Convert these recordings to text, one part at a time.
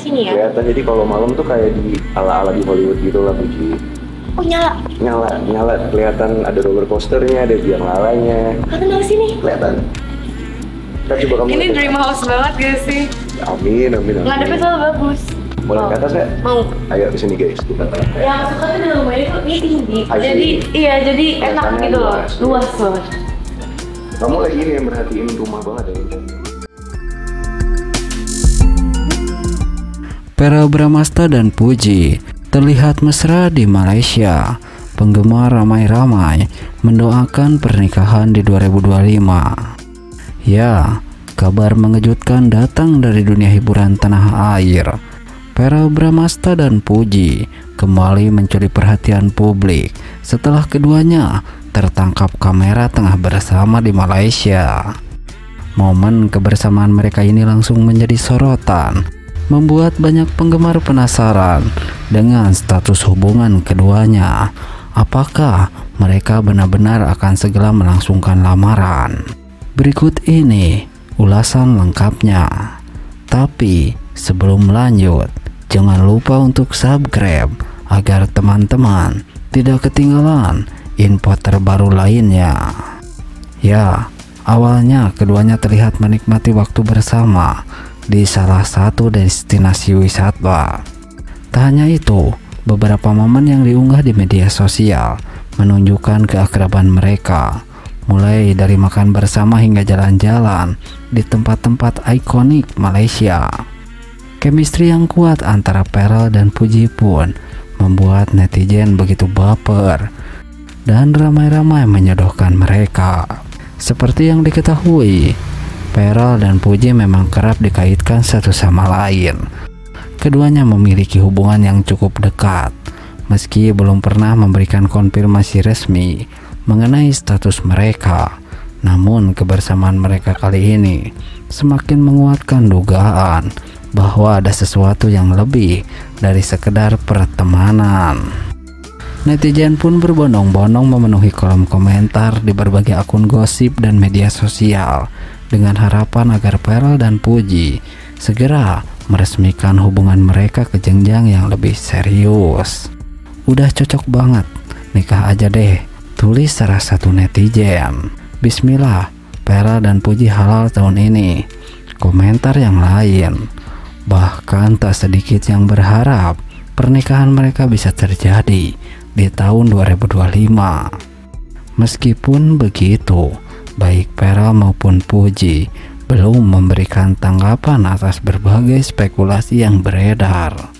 sini ya? Kelihatan, jadi kalau malam tuh kayak di ala-ala di Hollywood gitu lah, Puji. Oh nyala? Nyala, kelihatan ada roller coasternya, ada biang lalanya. Kakak dari sini? Kelihatan. Kita coba kamu. Ini dream house banget gak sih? Amin. Ngadepnya selalu bagus. Boleh ke atas nggak? Mau. Ayo kesini guys, kita. Yang aku suka tuh di rumah ini tinggi. Asli. Jadi enak gitu loh, luas banget. Kamu lagi ini yang merhatiin rumah banget ya. Verrell Bramasta dan Puji terlihat mesra di Malaysia. Penggemar ramai-ramai mendoakan pernikahan di 2025. Ya, kabar mengejutkan datang dari dunia hiburan tanah air. Verrell Bramasta dan Puji kembali mencuri perhatian publik setelah keduanya tertangkap kamera tengah bersama di Malaysia. Momen kebersamaan mereka ini langsung menjadi sorotan, membuat banyak penggemar penasaran dengan status hubungan keduanya. Apakah mereka benar-benar akan segera melangsungkan lamaran? Berikut ini ulasan lengkapnya. Tapi sebelum lanjut, jangan lupa untuk subscribe agar teman-teman tidak ketinggalan info terbaru lainnya. Ya, awalnya keduanya terlihat menikmati waktu bersama di salah satu destinasi wisata. Tak hanya itu, beberapa momen yang diunggah di media sosial menunjukkan keakraban mereka, mulai dari makan bersama hingga jalan-jalan di tempat-tempat ikonik Malaysia. Chemistry yang kuat antara Verrell dan Puji pun membuat netizen begitu baper dan ramai-ramai menyodohkan mereka. Seperti yang diketahui, Verrell dan Puji memang kerap dikaitkan satu sama lain. Keduanya memiliki hubungan yang cukup dekat, meski belum pernah memberikan konfirmasi resmi mengenai status mereka. Namun kebersamaan mereka kali ini semakin menguatkan dugaan bahwa ada sesuatu yang lebih dari sekedar pertemanan. Netizen pun berbondong-bondong memenuhi kolom komentar di berbagai akun gosip dan media sosial dengan harapan agar Verrell dan Puji segera meresmikan hubungan mereka ke jenjang yang lebih serius. Udah cocok banget, nikah aja deh, tulis salah satu netizen. Bismillah, Verrell dan Puji halal tahun ini. Komentar yang lain, bahkan tak sedikit yang berharap pernikahan mereka bisa terjadi di tahun 2025. Meskipun begitu, baik Verrell maupun Puji belum memberikan tanggapan atas berbagai spekulasi yang beredar.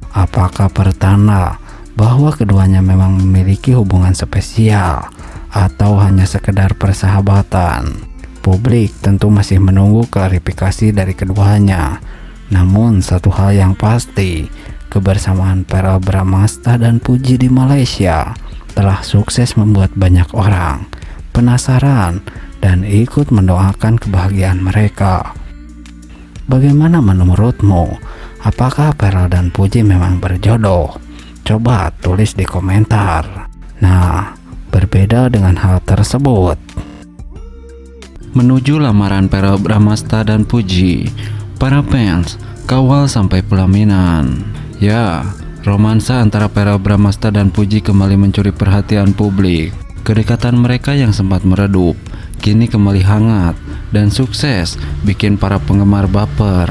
Apakah pertanda bahwa keduanya memang memiliki hubungan spesial atau hanya sekedar persahabatan? Publik tentu masih menunggu klarifikasi dari keduanya. Namun satu hal yang pasti, kebersamaan Verrell Bramasta dan Puji di Malaysia telah sukses membuat banyak orang penasaran dan ikut mendoakan kebahagiaan mereka. Bagaimana menurutmu? Apakah Verrell dan Puji memang berjodoh? Coba tulis di komentar. Nah, berbeda dengan hal tersebut, menuju lamaran Verrell Bramasta dan Puji, para fans kawal sampai pelaminan. Ya, romansa antara Verrell Bramasta dan Puji kembali mencuri perhatian publik. Kedekatan mereka yang sempat meredup kini kembali hangat dan sukses bikin para penggemar baper.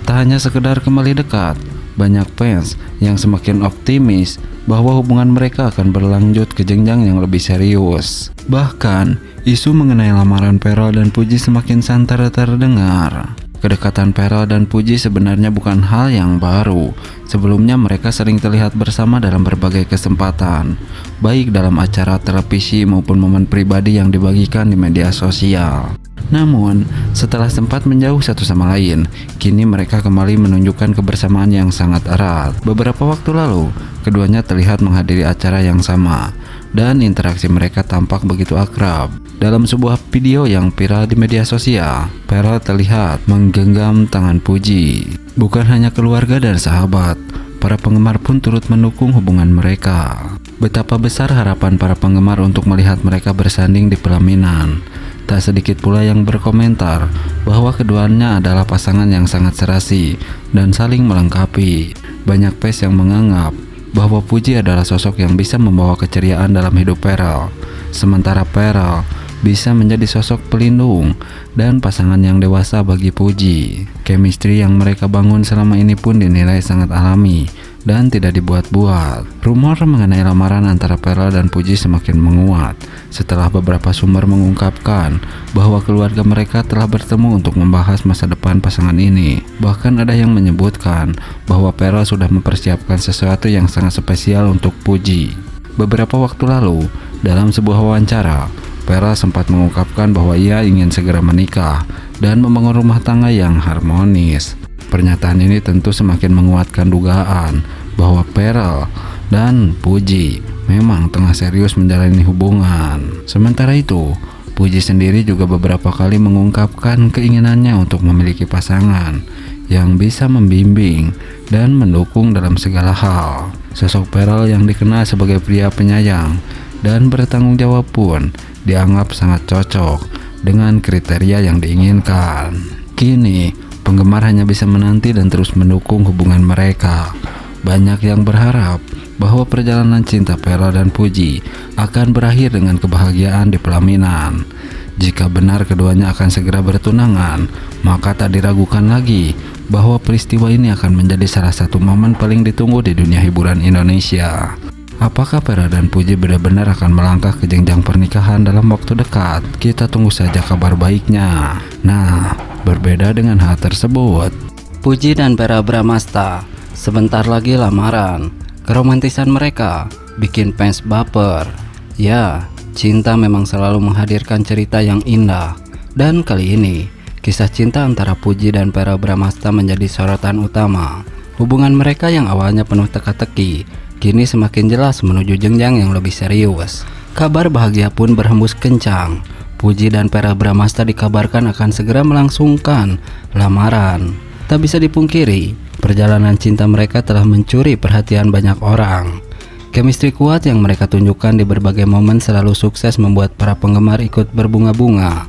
Tak hanya sekedar kembali dekat, banyak fans yang semakin optimis bahwa hubungan mereka akan berlanjut ke jenjang yang lebih serius. Bahkan, isu mengenai lamaran Verrell dan Puji semakin santer terdengar. Kedekatan Verrell dan Puji sebenarnya bukan hal yang baru. Sebelumnya mereka sering terlihat bersama dalam berbagai kesempatan, baik dalam acara televisi maupun momen pribadi yang dibagikan di media sosial. Namun, setelah sempat menjauh satu sama lain, kini mereka kembali menunjukkan kebersamaan yang sangat erat. Beberapa waktu lalu, keduanya terlihat menghadiri acara yang sama, dan interaksi mereka tampak begitu akrab. Dalam sebuah video yang viral di media sosial, Verrell terlihat menggenggam tangan Puji. Bukan hanya keluarga dan sahabat, para penggemar pun turut mendukung hubungan mereka. Betapa besar harapan para penggemar untuk melihat mereka bersanding di pelaminan. Tak sedikit pula yang berkomentar bahwa keduanya adalah pasangan yang sangat serasi dan saling melengkapi. Banyak fans yang menganggap bahwa Puji adalah sosok yang bisa membawa keceriaan dalam hidup Pharrell, sementara Pharrell bisa menjadi sosok pelindung dan pasangan yang dewasa bagi Puji. Chemistry yang mereka bangun selama ini pun dinilai sangat alami dan tidak dibuat-buat. Rumor mengenai lamaran antara Pharrell dan Puji semakin menguat setelah beberapa sumber mengungkapkan bahwa keluarga mereka telah bertemu untuk membahas masa depan pasangan ini. Bahkan ada yang menyebutkan bahwa Pharrell sudah mempersiapkan sesuatu yang sangat spesial untuk Puji. Beberapa waktu lalu, dalam sebuah wawancara, Pharrell sempat mengungkapkan bahwa ia ingin segera menikah dan membangun rumah tangga yang harmonis. Pernyataan ini tentu semakin menguatkan dugaan bahwa Pharrell dan Puji memang tengah serius menjalani hubungan. Sementara itu, Puji sendiri juga beberapa kali mengungkapkan keinginannya untuk memiliki pasangan yang bisa membimbing dan mendukung dalam segala hal. Sosok Pharrell yang dikenal sebagai pria penyayang dan bertanggung jawab pun dianggap sangat cocok dengan kriteria yang diinginkan. Kini, penggemar hanya bisa menanti dan terus mendukung hubungan mereka. Banyak yang berharap bahwa perjalanan cinta Pharrell dan Puji akan berakhir dengan kebahagiaan di pelaminan. Jika benar keduanya akan segera bertunangan, maka tak diragukan lagi bahwa peristiwa ini akan menjadi salah satu momen paling ditunggu di dunia hiburan Indonesia. Apakah Pharrell dan Puji benar-benar akan melangkah ke jenjang pernikahan dalam waktu dekat? Kita tunggu saja kabar baiknya. Nah, berbeda dengan hal tersebut, Puji dan Pharrell Bramastha sebentar lagi lamaran. Keromantisan mereka bikin fans baper. Ya, cinta memang selalu menghadirkan cerita yang indah. Dan kali ini, kisah cinta antara Puji dan Pharrell Bramastha menjadi sorotan utama. Hubungan mereka yang awalnya penuh teka-teki kini semakin jelas menuju jenjang yang lebih serius. Kabar bahagia pun berhembus kencang. Puji dan Pharrell Bramastha dikabarkan akan segera melangsungkan lamaran. Tak bisa dipungkiri, perjalanan cinta mereka telah mencuri perhatian banyak orang. Chemistry kuat yang mereka tunjukkan di berbagai momen selalu sukses membuat para penggemar ikut berbunga-bunga.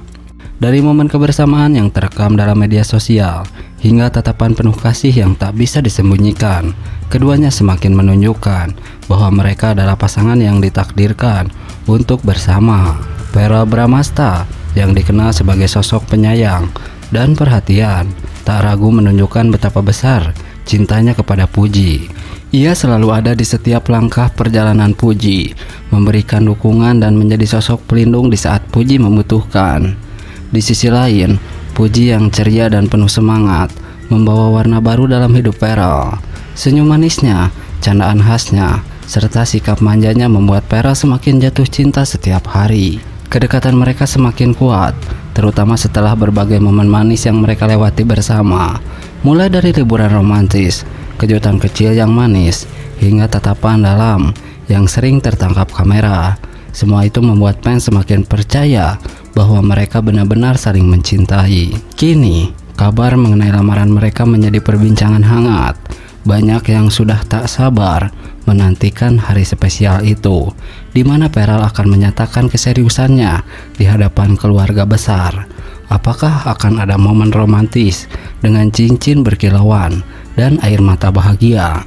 Dari momen kebersamaan yang terekam dalam media sosial hingga tatapan penuh kasih yang tak bisa disembunyikan, keduanya semakin menunjukkan bahwa mereka adalah pasangan yang ditakdirkan untuk bersama. Pharrell Bramastha yang dikenal sebagai sosok penyayang dan perhatian, tak ragu menunjukkan betapa besar cintanya kepada Puji. Ia selalu ada di setiap langkah perjalanan Puji, memberikan dukungan dan menjadi sosok pelindung di saat Puji membutuhkan. Di sisi lain, Puji yang ceria dan penuh semangat membawa warna baru dalam hidup Pharrell. Senyum manisnya, candaan khasnya, serta sikap manjanya membuat Pharrell semakin jatuh cinta setiap hari. Kedekatan mereka semakin kuat, terutama setelah berbagai momen manis yang mereka lewati bersama. Mulai dari liburan romantis, kejutan kecil yang manis, hingga tatapan dalam yang sering tertangkap kamera. Semua itu membuat fans semakin percaya bahwa mereka benar-benar saling mencintai. Kini, kabar mengenai lamaran mereka menjadi perbincangan hangat. Banyak yang sudah tak sabar menantikan hari spesial itu, di mana Pharrell akan menyatakan keseriusannya di hadapan keluarga besar. Apakah akan ada momen romantis dengan cincin berkilauan dan air mata bahagia?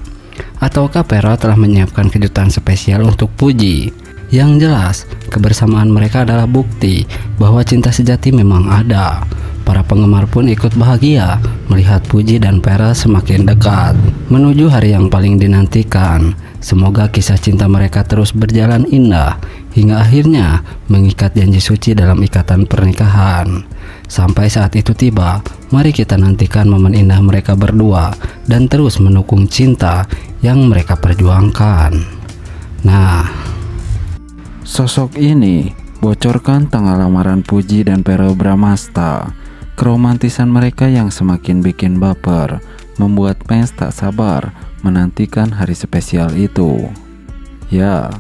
Ataukah Pharrell telah menyiapkan kejutan spesial untuk Puji? Yang jelas, kebersamaan mereka adalah bukti bahwa cinta sejati memang ada. Para penggemar pun ikut bahagia melihat Puji dan Pharrell semakin dekat menuju hari yang paling dinantikan. Semoga kisah cinta mereka terus berjalan indah hingga akhirnya mengikat janji suci dalam ikatan pernikahan. Sampai saat itu tiba, mari kita nantikan momen indah mereka berdua dan terus mendukung cinta yang mereka perjuangkan. Nah, sosok ini bocorkan tanggal lamaran Puji dan Pharrell Bramastha. Keromantisan mereka yang semakin bikin baper membuat fans tak sabar menantikan hari spesial itu. Ya,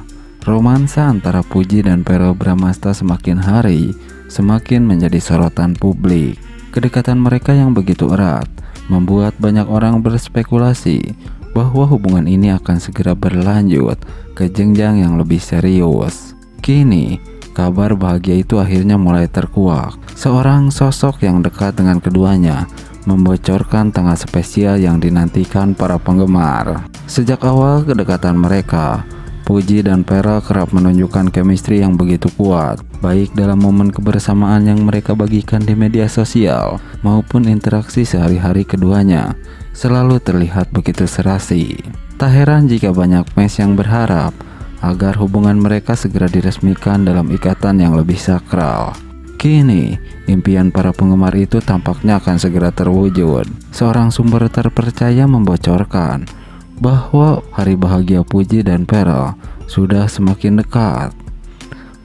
romansa antara Puji dan Pharrell Bramastha semakin hari semakin menjadi sorotan publik. Kedekatan mereka yang begitu erat membuat banyak orang berspekulasi bahwa hubungan ini akan segera berlanjut ke jenjang yang lebih serius. Kini, kabar bahagia itu akhirnya mulai terkuak. Seorang sosok yang dekat dengan keduanya membocorkan tanggal spesial yang dinantikan para penggemar. Sejak awal kedekatan mereka, Puji dan Vera kerap menunjukkan chemistry yang begitu kuat, baik dalam momen kebersamaan yang mereka bagikan di media sosial maupun interaksi sehari-hari keduanya selalu terlihat begitu serasi. Tak heran jika banyak fans yang berharap agar hubungan mereka segera diresmikan dalam ikatan yang lebih sakral. Kini, impian para penggemar itu tampaknya akan segera terwujud. Seorang sumber terpercaya membocorkan bahwa hari bahagia Puji dan Vera sudah semakin dekat.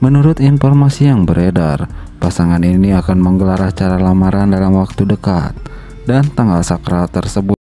Menurut informasi yang beredar, pasangan ini akan menggelar acara lamaran dalam waktu dekat dan tanggal sakral tersebut